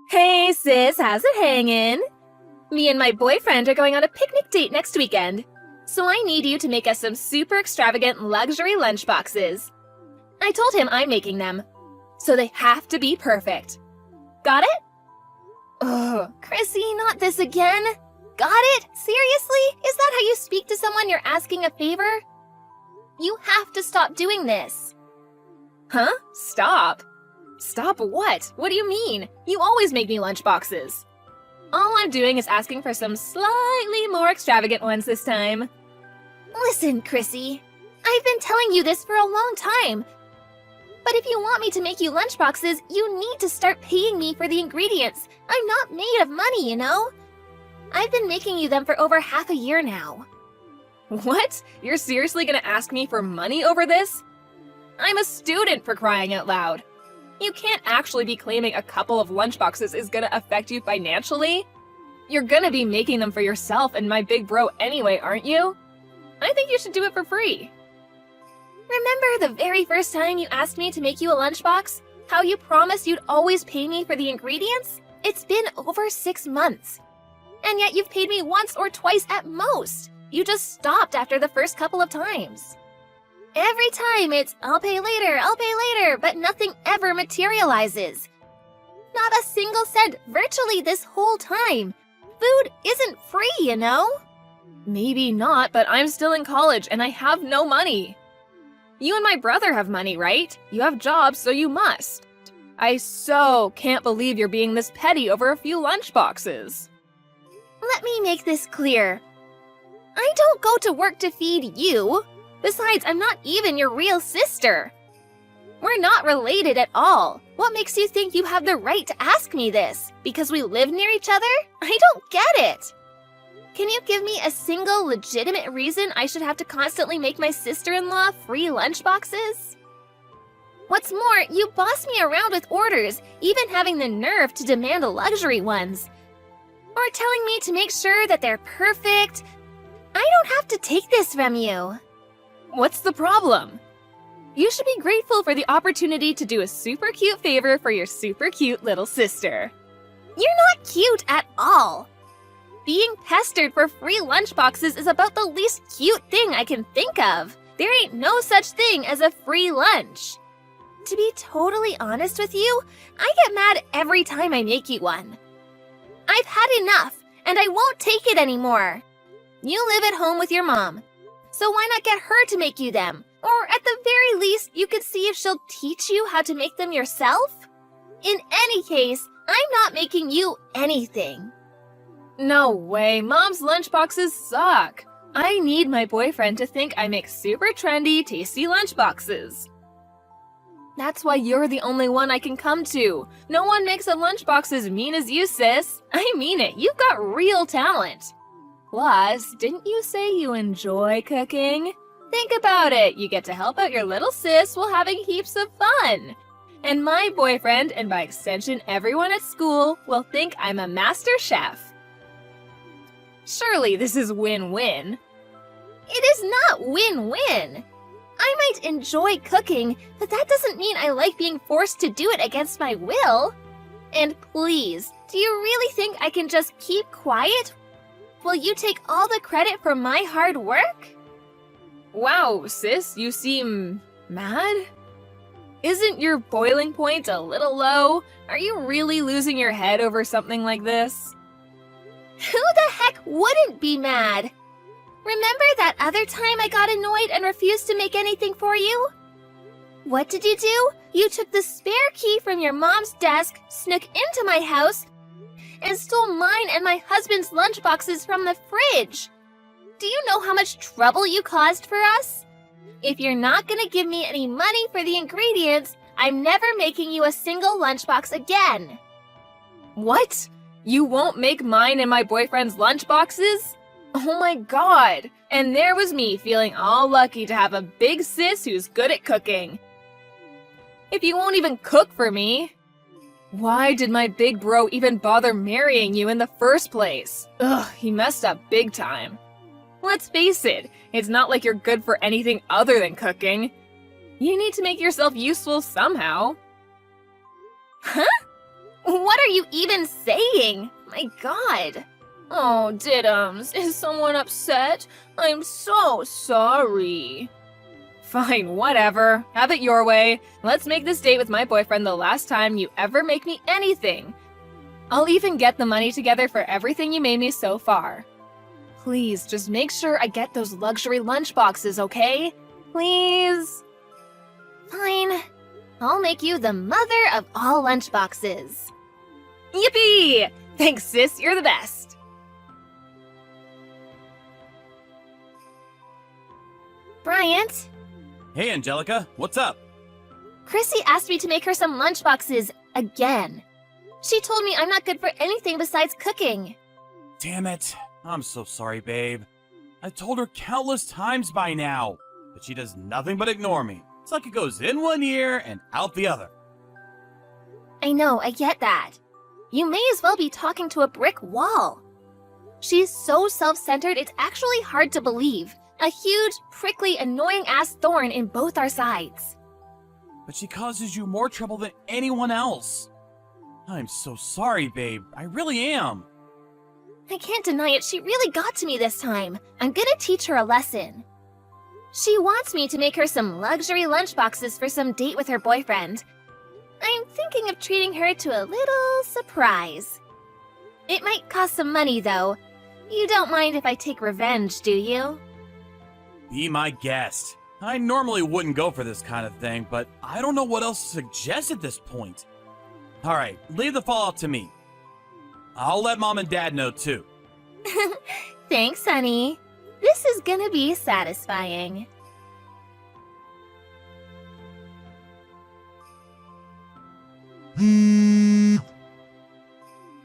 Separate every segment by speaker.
Speaker 1: Hey sis, how's it hanging? Me and my boyfriend are going on a picnic date next weekend, so I need you to make us some super extravagant luxury lunchboxes. I told him I'm making them, so they have to be perfect. Got it? Ugh, Chrissy, not this again. Got it? Seriously? Is that how you speak to someone you're asking a favor? You have to stop doing this. Huh? Stop? Stop what? What do you mean? You always make me lunchboxes. All I'm doing is asking for some slightly more extravagant ones this time. Listen, Chrissy. I've been telling you this for a long time. But if you want me to make you lunchboxes, you need to start paying me for the ingredients. I'm not made of money, you know? I've been making you them for over half a year now. What? You're seriously gonna ask me for money over this? I'm a student, for crying out loud. You can't actually be claiming a couple of lunchboxes is gonna affect you financially. You're gonna be making them for yourself and my big bro anyway, aren't you? I think you should do it for free. Remember the very first time you asked me to make you a lunchbox? How you promised you'd always pay me for the ingredients? It's been over 6 months. And yet you've paid me once or twice at most. You just stopped after the first couple of times. Every time it's, I'll pay later, but nothing ever materializes. Not a single cent virtually this whole time. Food isn't free, you know? Maybe not, but I'm still in college and I have no money. You and my brother have money, right? You have jobs, so you must. I so can't believe you're being this petty over a few lunchboxes. Let me make this clear. I don't go to work to feed you. Besides, I'm not even your real sister. We're not related at all. What makes you think you have the right to ask me this? Because we live near each other? I don't get it. Can you give me a single legitimate reason I should have to constantly make my sister-in-law free lunchboxes? What's more, you boss me around with orders, even having the nerve to demand luxury ones. Or telling me to make sure that they're perfect. I don't have to take this from you. What's the problem? You should be grateful for the opportunity to do a super cute favor for your super cute little sister. You're not cute at all. Being pestered for free lunchboxes is about the least cute thing I can think of. There ain't no such thing as a free lunch. To be totally honest with you, I get mad every time I make you one. I've had enough, and I won't take it anymore. You live at home with your mom, so why not get her to make you them? Or at the very least, you could see if she'll teach you how to make them yourself? In any case, I'm not making you anything. No way, Mom's lunchboxes suck. I need my boyfriend to think I make super trendy, tasty lunchboxes. That's why you're the only one I can come to. No one makes a lunchbox as mean as you, sis. I mean it, you've got real talent. Plus, didn't you say you enjoy cooking? Think about it, you get to help out your little sis while having heaps of fun. And my boyfriend, and by extension everyone at school, will think I'm a master chef. Surely this is win-win. It is not win-win. I might enjoy cooking, but that doesn't mean I like being forced to do it against my will. And please, do you really think I can just keep quiet? Will you take all the credit for my hard work? Wow, sis, you seem mad? Isn't your boiling point a little low? Are you really losing your head over something like this? Who the heck wouldn't be mad? Remember that other time I got annoyed and refused to make anything for you? What did you do? You took the spare key from your mom's desk, snuck into my house, and stole mine and my husband's lunchboxes from the fridge. Do you know how much trouble you caused for us? If you're not gonna give me any money for the ingredients, I'm never making you a single lunchbox again. What? You won't make mine and my boyfriend's lunchboxes? Oh my god! And there was me feeling all lucky to have a big sis who's good at cooking. If you won't even cook for me, why did my big bro even bother marrying you in the first place? Ugh, he messed up big time. Let's face it, it's not like you're good for anything other than cooking. You need to make yourself useful somehow. Huh? What are are you even saying? My God. Oh, Diddums, is someone upset? I'm so sorry. Fine, whatever. Have it your way. Let's make this date with my boyfriend the last time you ever make me anything. I'll even get the money together for everything you made me so far. Please, just make sure I get those luxury lunchboxes, okay? Please? Fine. I'll make you the mother of all lunchboxes. Yippee! Thanks, sis. You're the best. Bryant?
Speaker 2: Hey, Angelica. What's up?
Speaker 1: Chrissy asked me to make her some lunchboxes again. She told me I'm not good for anything besides cooking.
Speaker 2: Damn it. I'm so sorry, babe. I've told her countless times by now, but she does nothing but ignore me. It's like it goes in one ear and out the other.
Speaker 1: I know, I get that. You may as well be talking to a brick wall. She's so self-centered, it's actually hard to believe. A huge, prickly, annoying-ass thorn in both our sides.
Speaker 2: But she causes you more trouble than anyone else. I'm so sorry, babe. I really am.
Speaker 1: I can't deny it, she really got to me this time. I'm gonna teach her a lesson. She wants me to make her some luxury lunchboxes for some date with her boyfriend. I'm thinking of treating her to a little surprise. It might cost some money, though. You don't mind if I take revenge, do you?
Speaker 2: Be my guest. I normally wouldn't go for this kind of thing, but I don't know what else to suggest at this point. Alright, leave the fallout to me. I'll let Mom and Dad know, too.
Speaker 1: Thanks, honey. This is gonna be satisfying.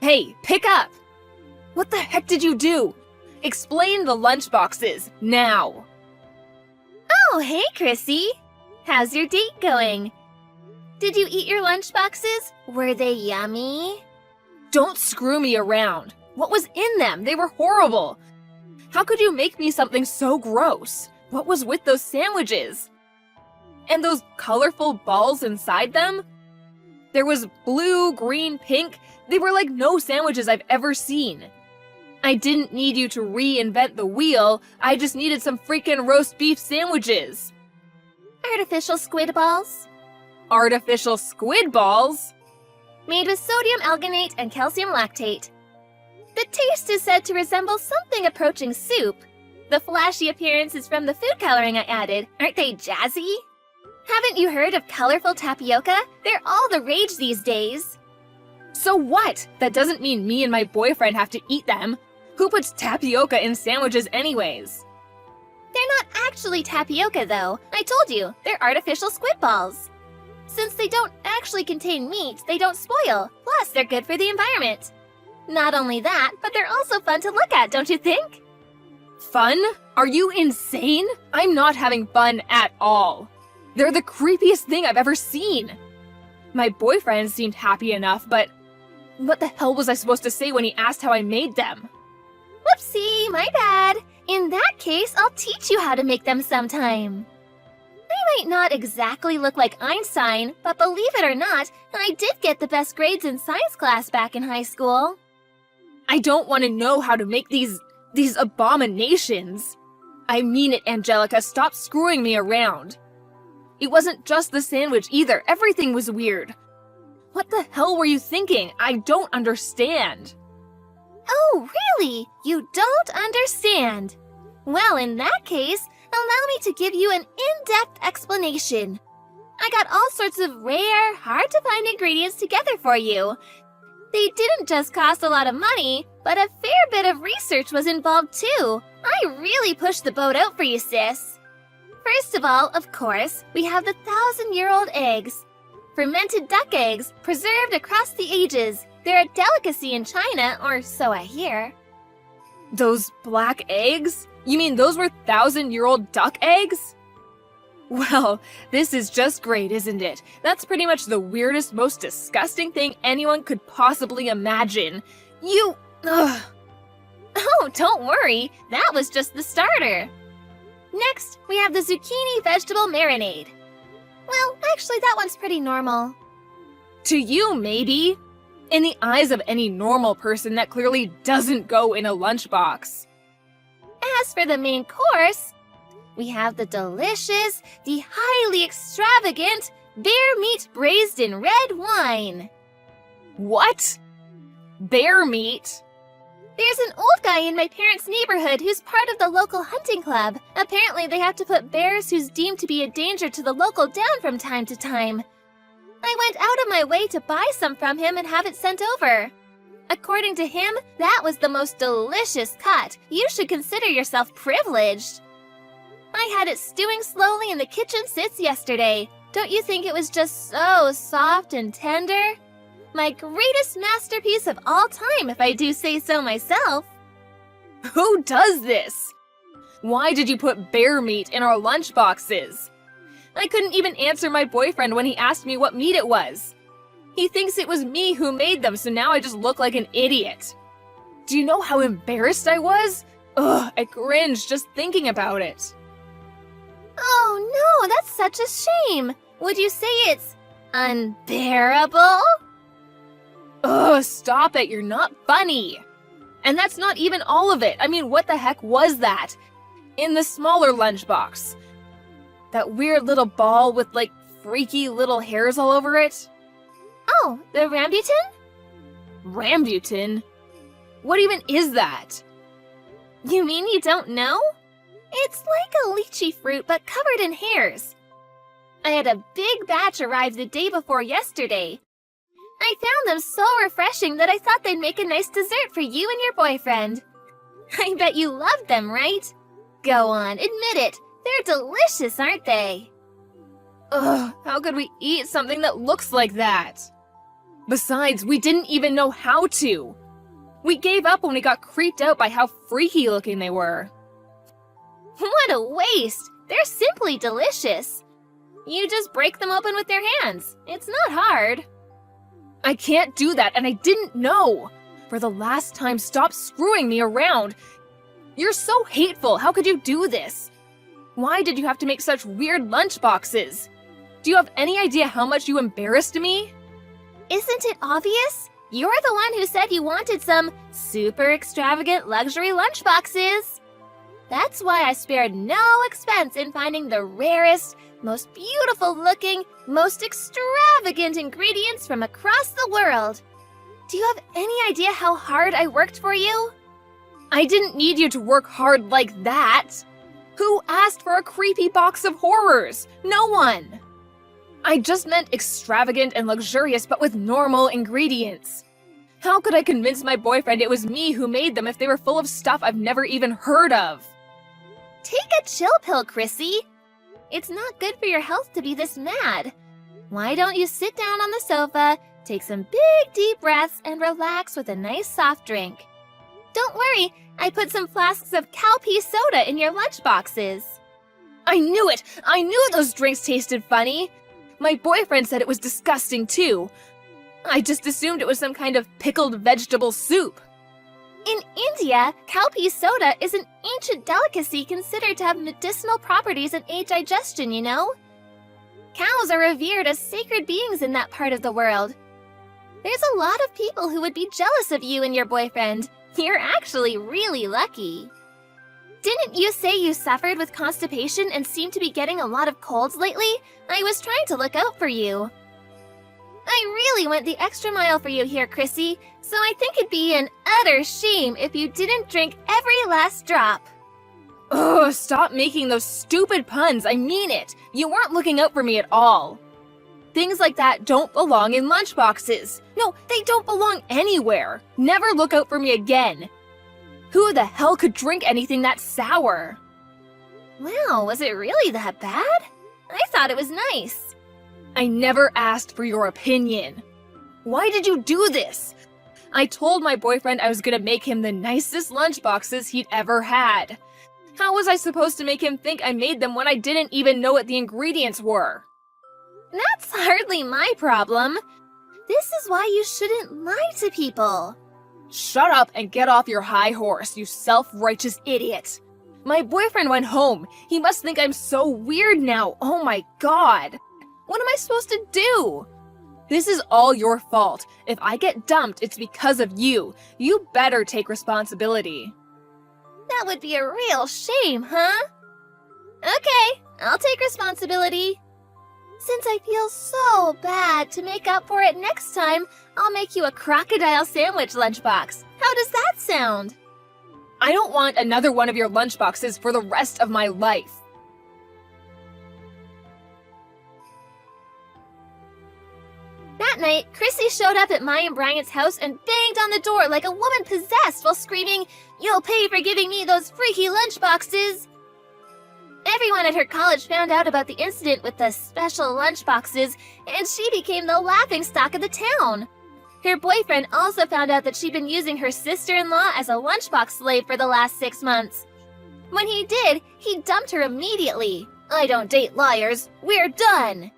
Speaker 1: Hey, pick up! What the heck did you do? Explain the lunchboxes, now! Oh, hey, Chrissy! How's your date going? Did you eat your lunchboxes? Were they yummy? Don't screw me around. What was in them? They were horrible. How could you make me something so gross? What was with those sandwiches? And those colorful balls inside them? There was blue, green, pink. They were like no sandwiches I've ever seen. I didn't need you to reinvent the wheel. I just needed some freaking roast beef sandwiches. Artificial squid balls? Artificial squid balls? Made with sodium alginate and calcium lactate. The taste is said to resemble something approaching soup. The flashy appearance is from the food coloring I added. Aren't they jazzy? Haven't you heard of colorful tapioca? They're all the rage these days. So what? That doesn't mean me and my boyfriend have to eat them. Who puts tapioca in sandwiches anyways? They're not actually tapioca though. I told you, they're artificial squid balls. Since they don't actually contain meat, they don't spoil. Plus, they're good for the environment. Not only that, but they're also fun to look at, don't you think? Fun? Are you insane? I'm not having fun at all. They're the creepiest thing I've ever seen. My boyfriend seemed happy enough, but what the hell was I supposed to say when he asked how I made them? Whoopsie, my bad. In that case, I'll teach you how to make them sometime. I might not exactly look like Einstein, but believe it or not, I did get the best grades in science class back in high school. I don't want to know how to make these abominations. I mean it, Angelica, stop screwing me around. It wasn't just the sandwich either, everything was weird. What the hell were you thinking? I don't understand. Oh, really? You don't understand? Well, in that case, allow me to give you an in-depth explanation. I got all sorts of rare, hard-to-find ingredients together for you. They didn't just cost a lot of money, but a fair bit of research was involved too. I really pushed the boat out for you, sis. First of all, of course, we have the 1,000-year-old eggs. Fermented duck eggs, preserved across the ages. They're a delicacy in China, or so I hear. Those black eggs? You mean those were 1,000-year-old duck eggs? Well, this is just great, isn't it? That's pretty much the weirdest, most disgusting thing anyone could possibly imagine. Ugh. Oh, don't worry. That was just the starter. Next, we have the zucchini vegetable marinade. Well, actually, that one's pretty normal. To you, maybe. In the eyes of any normal person, that clearly doesn't go in a lunchbox.
Speaker 3: As for the main course, we have the delicious, the highly extravagant bear meat braised in red wine.
Speaker 1: What? Bear meat?
Speaker 3: There's an old guy in my parents' neighborhood who's part of the local hunting club. Apparently they have to put bears who's deemed to be a danger to the local down from time to time. I went out of my way to buy some from him and have it sent over. According to him, that was the most delicious cut. You should consider yourself privileged. I had it stewing slowly in the kitchen since yesterday. Don't you think it was just so soft and tender? My greatest masterpiece of all time, if I do say so myself.
Speaker 1: Who does this? Why did you put bear meat in our lunchboxes? I couldn't even answer my boyfriend when he asked me what meat it was. He thinks it was me who made them, so now I just look like an idiot. Do you know how embarrassed I was? Ugh, I cringe just thinking about it.
Speaker 3: Oh no, that's such a shame. Would you say it's unbearable?
Speaker 1: Ugh, stop it, you're not funny. And that's not even all of it. I mean, what the heck was that? In the smaller lunchbox. That weird little ball with, like, freaky little hairs all over it.
Speaker 3: Oh, the rambutan?
Speaker 1: Rambutan? What even is that?
Speaker 3: You mean you don't know? It's like a lychee fruit, but covered in hairs. I had a big batch arrive the day before yesterday. I found them so refreshing that I thought they'd make a nice dessert for you and your boyfriend. I bet you loved them, right? Go on, admit it. They're delicious, aren't they?
Speaker 1: Ugh, how could we eat something that looks like that? Besides, we didn't even know how to. We gave up when we got creeped out by how freaky looking they were.
Speaker 3: What a waste! They're simply delicious. You just break them open with your hands. It's not hard.
Speaker 1: I can't do that, and I didn't know. For the last time, stop screwing me around. You're so hateful. How could you do this? Why did you have to make such weird lunchboxes? Do you have any idea how much you embarrassed me?
Speaker 3: Isn't it obvious? You're the one who said you wanted some super extravagant luxury lunchboxes. That's why I spared no expense in finding the rarest, most beautiful looking, most extravagant ingredients from across the world. Do you have any idea how hard I worked for you?
Speaker 1: I didn't need you to work hard like that. Who asked for a creepy box of horrors? No one. I just meant extravagant and luxurious, but with normal ingredients. How could I convince my boyfriend it was me who made them if they were full of stuff I've never even heard of?
Speaker 3: Take a chill pill, Chrissy. It's not good for your health to be this mad. Why don't you sit down on the sofa, take some big deep breaths, and relax with a nice soft drink? Don't worry, I put some flasks of cowpea soda in your lunchboxes.
Speaker 1: I knew it! I knew those drinks tasted funny! My boyfriend said it was disgusting too. I just assumed it was some kind of pickled vegetable soup.
Speaker 3: In India, cowpea soda is an ancient delicacy considered to have medicinal properties and aid digestion, you know? Cows are revered as sacred beings in that part of the world. There's a lot of people who would be jealous of you and your boyfriend. You're actually really lucky. Didn't you say you suffered with constipation and seem to be getting a lot of colds lately? I was trying to look out for you. I really went the extra mile for you here, Chrissy, so I think it'd be an utter shame if you didn't drink every last drop.
Speaker 1: Ugh, stop making those stupid puns, I mean it! You weren't looking out for me at all. Things like that don't belong in lunchboxes. No, they don't belong anywhere. Never look out for me again. Who the hell could drink anything that sour?
Speaker 3: Wow, was it really that bad? I thought it was nice.
Speaker 1: I never asked for your opinion. Why did you do this? I told my boyfriend I was gonna make him the nicest lunchboxes he'd ever had. How was I supposed to make him think I made them when I didn't even know what the ingredients were?
Speaker 3: That's hardly my problem. This is why you shouldn't lie to people.
Speaker 1: Shut up and get off your high horse, you self-righteous idiot. My boyfriend went home. He must think I'm so weird now. Oh my god. What am I supposed to do? This is all your fault. If I get dumped, it's because of you. You better take responsibility.
Speaker 3: That would be a real shame, huh? Okay, I'll take responsibility. Since I feel so bad, to make up for it next time, I'll make you a crocodile sandwich lunchbox. How does that sound?
Speaker 1: I don't want another one of your lunchboxes for the rest of my life.
Speaker 3: That night, Chrissy showed up at my and Bryant's house and banged on the door like a woman possessed while screaming, "You'll pay for giving me those freaky lunchboxes!" Everyone at her college found out about the incident with the special lunchboxes, and she became the laughingstock of the town. Her boyfriend also found out that she'd been using her sister-in-law as a lunchbox slave for the last 6 months. When he did, he dumped her immediately. I don't date liars. We're done.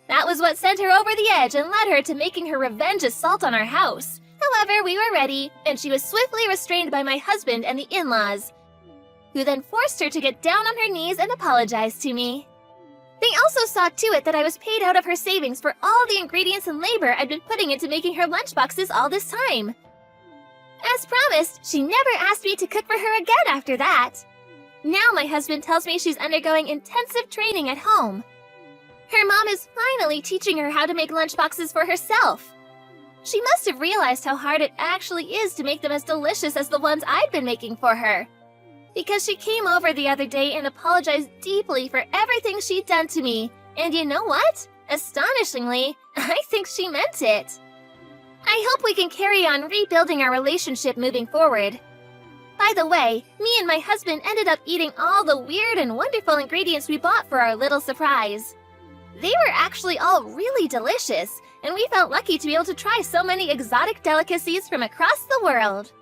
Speaker 3: That was what sent her over the edge and led her to making her revenge assault on our house. However, we were ready, and she was swiftly restrained by my husband and the in-laws, who then forced her to get down on her knees and apologize to me. They also saw to it that I was paid out of her savings for all the ingredients and labor I'd been putting into making her lunchboxes all this time. As promised, she never asked me to cook for her again after that. Now my husband tells me she's undergoing intensive training at home. Her mom is finally teaching her how to make lunchboxes for herself. She must have realized how hard it actually is to make them as delicious as the ones I'd been making for her, because she came over the other day and apologized deeply for everything she'd done to me. And you know what? Astonishingly, I think she meant it. I hope we can carry on rebuilding our relationship moving forward. By the way, me and my husband ended up eating all the weird and wonderful ingredients we bought for our little surprise. They were actually all really delicious, and we felt lucky to be able to try so many exotic delicacies from across the world.